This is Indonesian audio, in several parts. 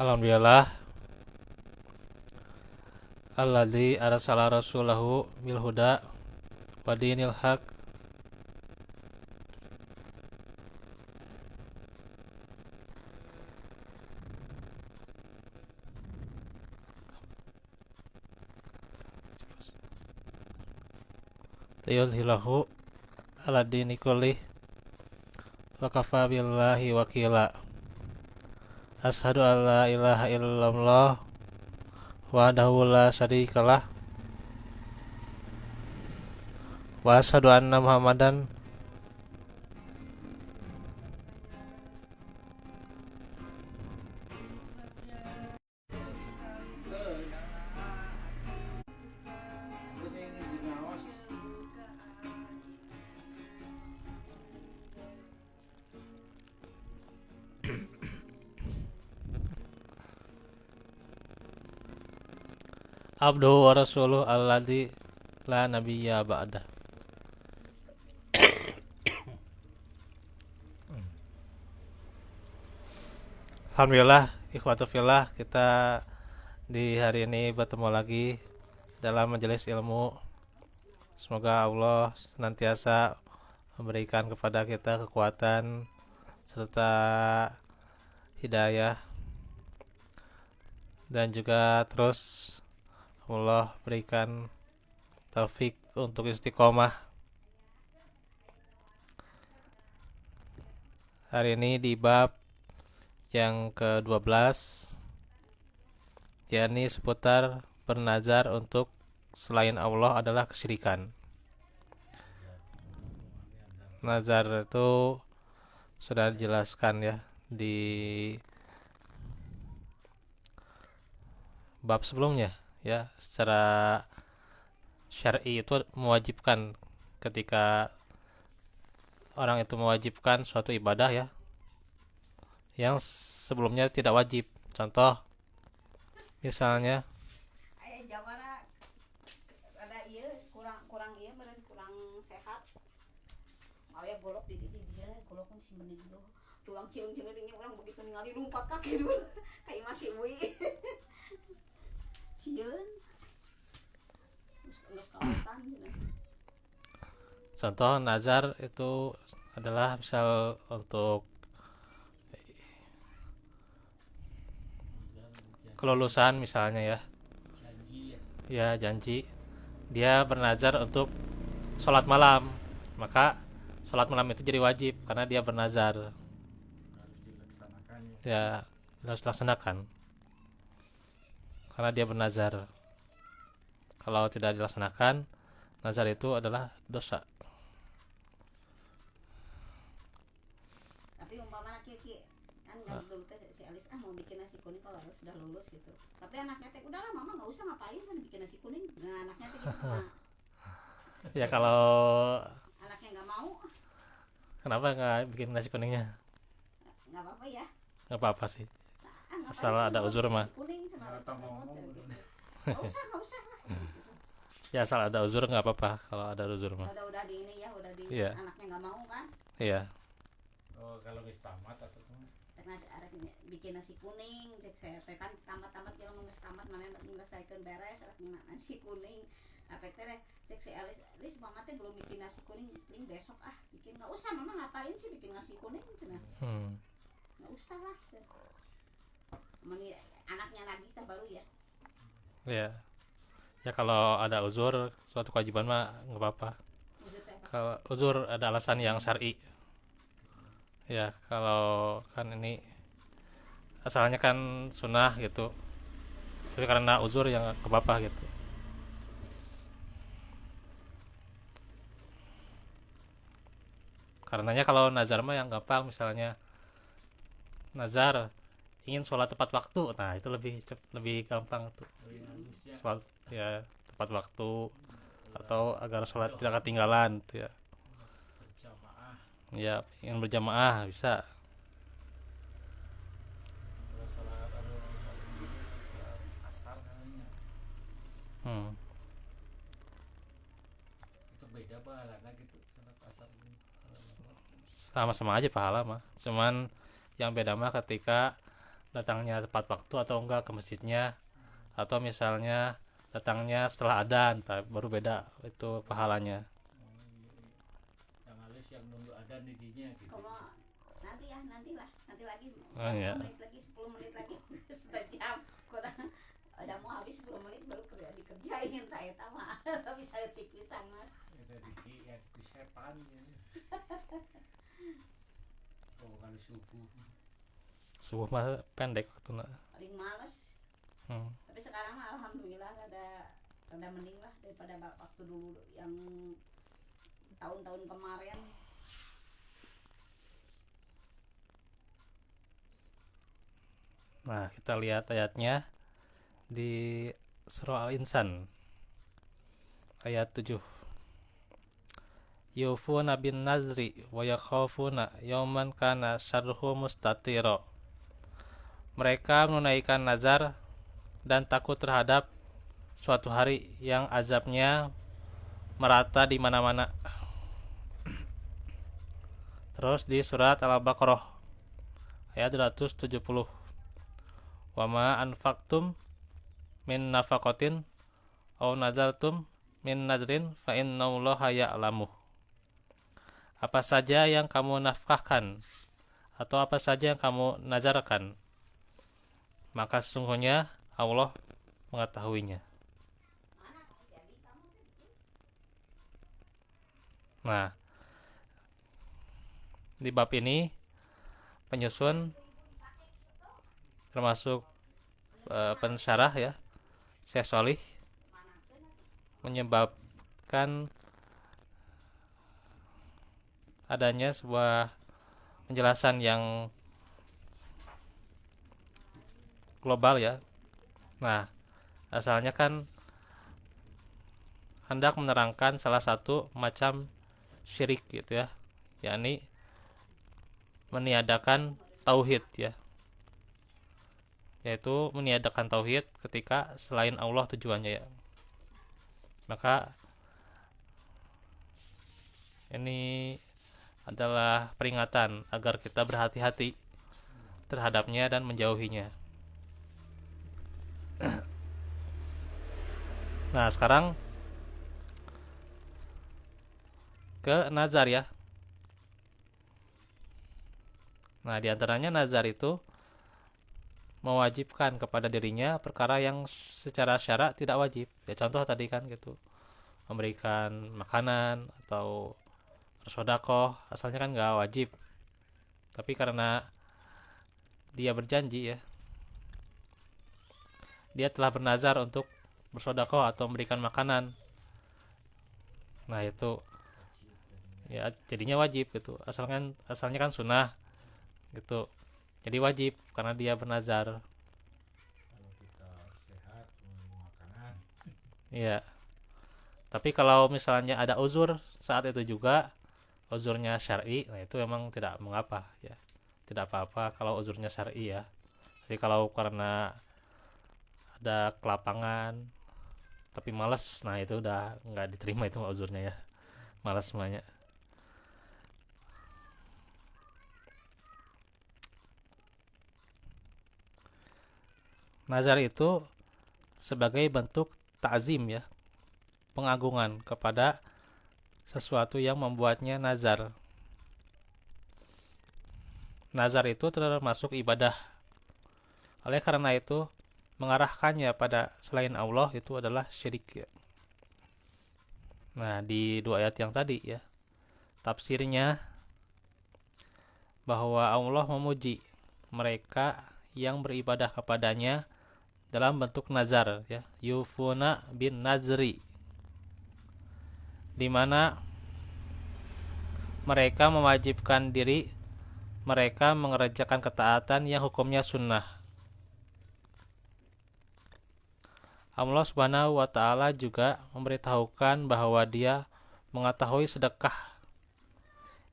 Alhamdulillah alladzi arsala rasulahu bil huda wa dinil haq liyudhilahu ala dini kullih wa kafa billahi wakila. Asyhadu an la ilaha illallah wahdahu la syarikalah wa asyhadu anna Muhammadan abduhu wa rasuluh alladzi la nabiyya ba'dah. Alhamdulillah ikhwatu fillah, kita di hari ini bertemu lagi dalam majelis ilmu. Semoga Allah senantiasa memberikan kepada kita kekuatan serta hidayah, dan juga terus Allah berikan taufik untuk istiqomah. Hari ini di bab yang ke-12, yakni seputar bernazar untuk selain Allah adalah kesyirikan. Nazar itu sudah dijelaskan ya di bab sebelumnya ya, secara syar'i itu mewajibkan. Ketika orang itu mewajibkan suatu ibadah ya yang sebelumnya tidak wajib. Contoh misalnya ada iya kurang iya meren kurang sehat mau ya golok di dia golok pun si bener dulu tulang cilung-cilungnya orang begitu ningali lumpat kaki dulu kayak masih ui sieun terus kawatan gitu. Contoh nazar itu adalah misal untuk kelulusan misalnya ya janji dia bernazar untuk sholat malam, maka sholat malam itu jadi wajib karena dia bernazar ya, harus dilaksanakan karena dia bernazar. Kalau tidak dilaksanakan, nazar itu adalah dosa. Tapi umpamanya kiki kan nggak dulu teh si Alis mau bikin nasi kuning kalau sudah lulus gitu. Tapi anaknya teh udahlah mama nggak usah ngapain sana bikin nasi kuning. Nah anaknya teh gitu nah. Ya kalau Anaknya nggak mau, kenapa nggak bikin nasi kuningnya? nggak apa-apa ya. Nggak apa-apa sih, Ngapain asal sih ada buat uzur mah. nasi kuning sana gitu. Nggak usah lah. Ya asal ada uzur nggak apa-apa kalau ada uzur mah. Udah di ini ya udah di Iya. anaknya nggak mau kan. Iya. Oh, kalau geus tamat atau Nasi arek bikin nasi kuning cek saya teh kan tamat-tamat kira geus tamat mana menyelesaikan beres arek nasi kuning apa teh cek si Alis mama teh belum bikin nasi kuning paling besok bikin nggak usah mama ngapain sih bikin nasi kuning cenah nggak usah lah anaknya lagi teh baru ya Iya. Ya kalau ada uzur suatu kewajiban mah nggak apa-apa. Kalau uzur ada alasan yang syar'i. Ya kalau kan ini asalnya kan sunnah gitu, tapi karena uzur yang nggak apa-apa gitu. Karenanya kalau nazar mah yang gampang, misalnya nazar ingin sholat tepat waktu, nah itu lebih gampang tuh. Sholat ya tepat waktu atau agar sholat tidak ketinggalan tuh ya. berjamaah? Ya ingin berjamaah bisa. Kalau salat asar namanya. Itu beda pahalanya gitu salat asar ini. Sama-sama aja pahala mah, cuman yang beda mah ketika datangnya tepat waktu atau enggak ke masjidnya, atau misalnya datangnya setelah adzan, baru beda itu pahalanya. Oh, iya, iya. Yang halus yang nunggu ada didinya gitu. Kalau nanti ya, nanti lagi Oh, iya. 5 menit lagi, 10 menit lagi, sejam kurang udah mau habis 10 menit baru dikerjain tak eta mah bisa detik pisan Mas. Itu diki ya sepan ya. Oh, kalau Subuh mah pendek waktu. Paling males. Tapi sekarang mah alhamdulillah rada mending lah daripada waktu dulu yang tahun-tahun kemarin. Nah, kita lihat ayatnya di surah Al-Insan ayat 7. Yufuna bin nazri wa yakhafuna yawman kana syarruhu mustatira. Mereka menunaikan nazar dan takut terhadap suatu hari yang azabnya merata di mana-mana. Terus di surat Al-Baqarah ayat 270. Wa ma anfaqtum min nafaqatin aw nazartum min nazrin fa innallaha ya'lamu. Apa saja yang kamu nafkahkan atau apa saja yang kamu nazarkan, maka sesungguhnya Allah mengetahuinya. Nah, di bab ini penyusun termasuk pensyarah ya, Syekh Shalih menyebabkan adanya sebuah penjelasan yang global ya. Nah, asalnya kan hendak menerangkan salah satu macam syirik gitu ya, yakni meniadakan tauhid ya, yaitu meniadakan tauhid ketika selain Allah tujuannya ya. Maka ini adalah peringatan agar kita berhati-hati terhadapnya dan menjauhinya. Nah, sekarang ke nazar ya. Nah, diantaranya nazar itu mewajibkan kepada dirinya perkara yang secara syara tidak wajib. Ya contoh tadi kan gitu, memberikan makanan atau bersedekah, asalnya kan nggak wajib. Tapi karena dia berjanji ya, dia telah bernazar untuk bersedekah atau memberikan makanan. Nah, itu ya jadinya wajib gitu. Asalnya kan sunnah gitu. Jadi wajib karena dia bernazar. kalau kita sehat makanan. Iya. Tapi kalau misalnya ada uzur saat itu juga, uzurnya syar'i, nah itu memang tidak mengapa ya. Tidak apa-apa kalau uzurnya syar'i ya. Jadi kalau karena ada kelapangan tapi malas, nah itu udah nggak diterima itu uzurnya ya. Malas semuanya. Nazar itu sebagai bentuk ta'zim ya, pengagungan kepada sesuatu yang membuatnya nazar. Nazar itu termasuk ibadah. Oleh karena itu, mengarahkannya pada selain Allah itu adalah syirik ya. Nah, di dua ayat yang tadi ya, tafsirnya bahwa Allah memuji mereka yang beribadah kepadanya dalam bentuk nazar ya, yufuna bin nazri, di mana mereka mewajibkan diri mereka mengerjakan ketaatan yang hukumnya sunnah. Allah Subhanahu wa taala juga memberitahukan bahwa Dia mengetahui sedekah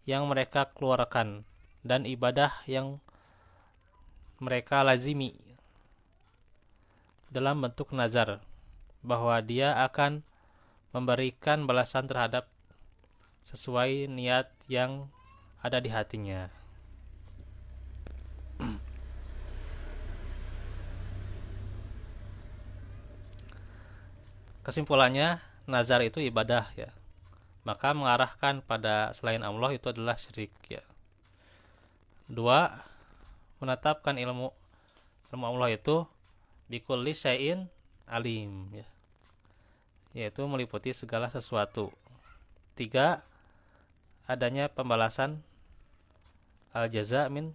yang mereka keluarkan dan ibadah yang mereka lazimi dalam bentuk nazar, bahwa Dia akan memberikan balasan terhadap sesuai niat yang ada di hatinya. kesimpulannya nazar itu ibadah ya. Maka mengarahkan pada selain Allah itu adalah syirik ya. 2. Menetapkan ilmu Allah itu bikulli syai'in alim ya. Yaitu meliputi segala sesuatu. 3. Adanya pembalasan al-jaza min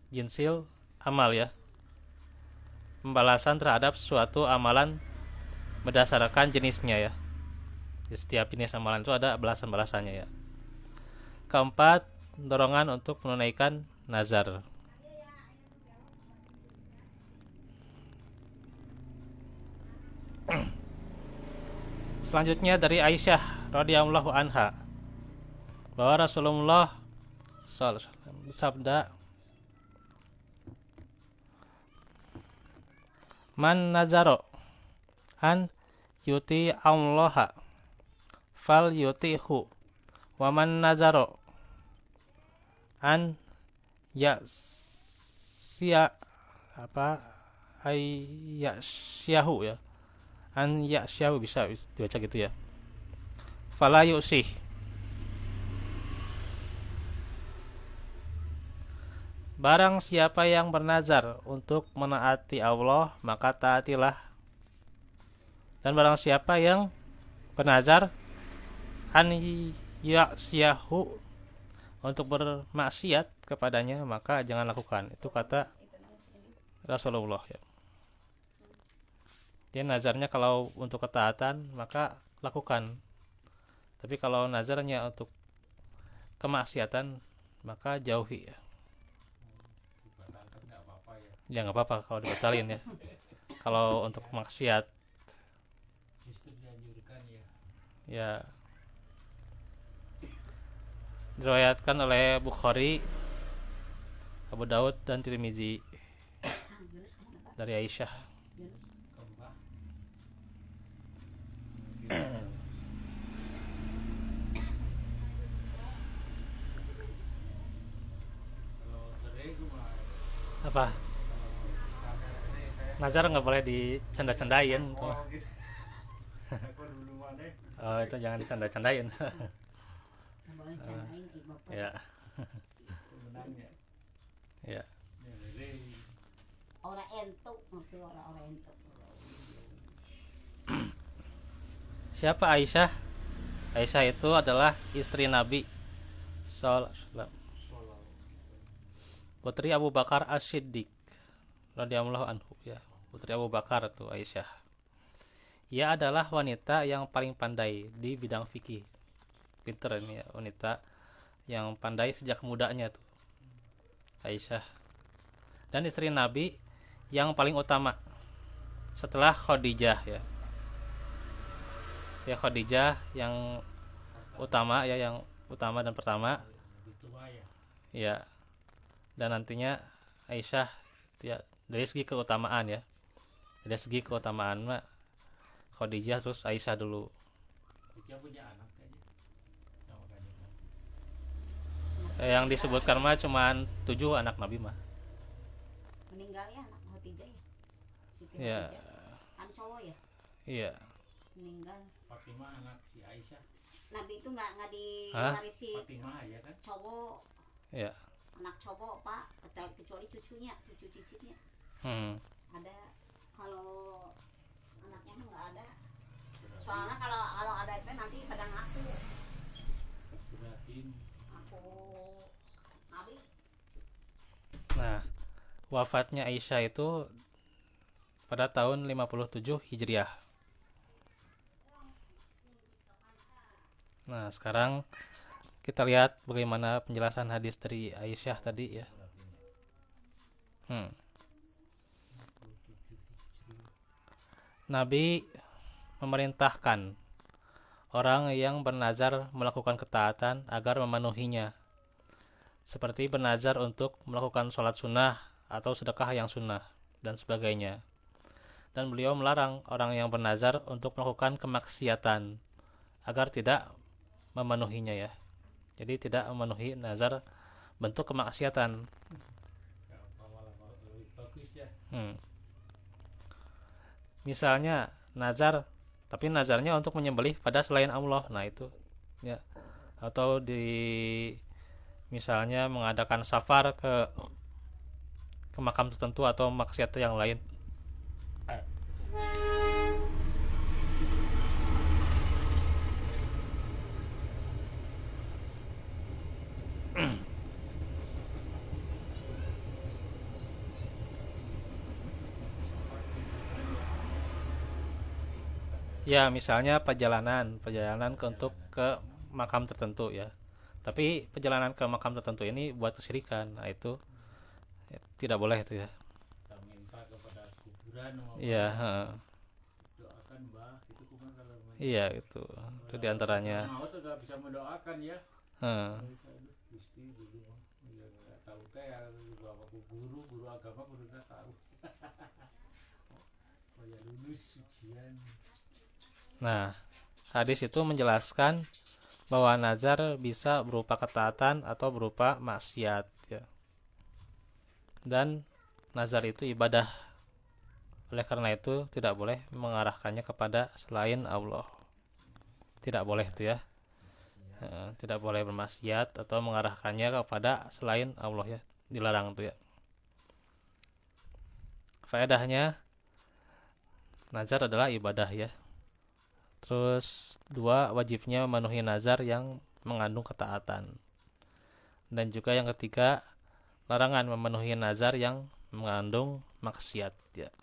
jinsil amal ya. Pembalasan terhadap suatu amalan berdasarkan jenisnya ya. Di setiap jenis amalan itu ada balasan-balasannya ya. 4. Dorongan untuk menunaikan nazar. Selanjutnya dari Aisyah radhiyallahu anha bahwa Rasulullah sallallahu alaihi wasallam bersabda, "Man nazaro an yuti Allah fal yutihu wa man nazaro an ya'siya ya'syahu ya. An ya'syahu bisa dibaca gitu ya. Fala yu'sih." Barang siapa yang bernazar untuk menaati Allah, maka taatilah. Dan barang siapa yang bernazar an ya'syahu untuk bermaksiat kepadanya, maka jangan lakukan. Itu kata Rasulullah ya. Dia nazarnya kalau untuk ketaatan maka lakukan. Tapi kalau nazarnya untuk kemaksiatan maka jauhi ya. Ya nggak apa-apa kalau dibatalin ya. Kalau untuk maksiat Justru dianjurkan ya. ya. Diriwayatkan oleh Bukhari, Abu Daud dan Tirmizi dari Aisyah. Kembang. Kalau cerai cuma Apa? Nazar nggak boleh dicanda-candain. oh gitu. Aku dulu mana? Oh, itu jangan dicanda-candain. boleh candain bapak Ya, Pemenangnya. ya. Ya, cerai. orang entuk ngerti orang entuk. Siapa Aisyah? Aisyah itu adalah istri Nabi sallallahu alaihi wasallam, Solo. putri Abu Bakar As-Siddiq radhiyallahu anhu ya. Putri Abu Bakar itu Aisyah. Ia adalah wanita yang paling pandai di bidang fikih. Pinter ini ya, wanita yang pandai sejak mudanya tuh Aisyah. Dan istri Nabi yang paling utama setelah Khadijah ya. Ya Khadijah yang utama ya, yang utama dan pertama Lebih tua ya. ya. Dan nantinya Aisyah ya, dari segi keutamaan ya. Dari segi keutamaan mah Khadijah terus Aisyah dulu. Dia punya anak aja. Sama kan. Yang disebutkan mah cuman 7 anak Nabi mah. meninggal ya anak Khadijah ya. Siti Ya, Khadijah. Kan cowok ya iya. meninggal. Fatimah anak si Aisyah. Nabi itu nggak Hah? diwarisi Fatimah ya kan? cowok, Iya. anak cowok pak, kecuali cucunya, cucu cicitnya ada. Kalau anaknya mah nggak ada. Soalnya kalau ada itu nanti pada ngaku Ibrahim. aku Nabi. Nah, wafatnya Aisyah itu pada tahun 57 Hijriah. Nah, sekarang kita lihat bagaimana penjelasan hadis dari Aisyah tadi ya. Nabi memerintahkan orang yang bernazar melakukan ketaatan agar memenuhinya, seperti bernazar untuk melakukan sholat sunnah atau sedekah yang sunnah dan sebagainya. Dan beliau melarang orang yang bernazar untuk melakukan kemaksiatan agar tidak memenuhinya ya. Jadi tidak memenuhi nazar bentuk kemaksiatan. Ya, malah lebih bagus ya. Misalnya nazar Tapi nazarnya untuk menyembelih pada selain Allah. Nah itu ya. Atau di misalnya mengadakan safar ke makam tertentu atau maksiat yang lain. Ya, misalnya perjalanan untuk ke makam tertentu ya. Tapi perjalanan ke makam tertentu ini buat kesyirikan. Nah, itu ya, tidak boleh itu ya. Kita minta kepada kuburan mau Iya, heeh. doakan Mbah itu kuman kalau Iya itu. Itu diantaranya. mau tuh gak bisa mendoakan ya. Heeh. Aduh, Gusti dulu ya nggak tahu teh ya, juga apa guru agama guru nggak tahu. Oh ya lulus ujian. Nah, hadis itu menjelaskan bahwa nazar bisa berupa ketaatan atau berupa maksiat ya. Dan nazar itu ibadah. Oleh karena itu tidak boleh mengarahkannya kepada selain Allah. Tidak boleh itu ya. Tidak boleh bermaksiat atau mengarahkannya kepada selain Allah ya. Dilarang itu ya. Faedahnya nazar adalah ibadah ya. Terus 2, wajibnya memenuhi nazar yang mengandung ketaatan. Dan juga yang ketiga, larangan memenuhi nazar yang mengandung maksiat ya.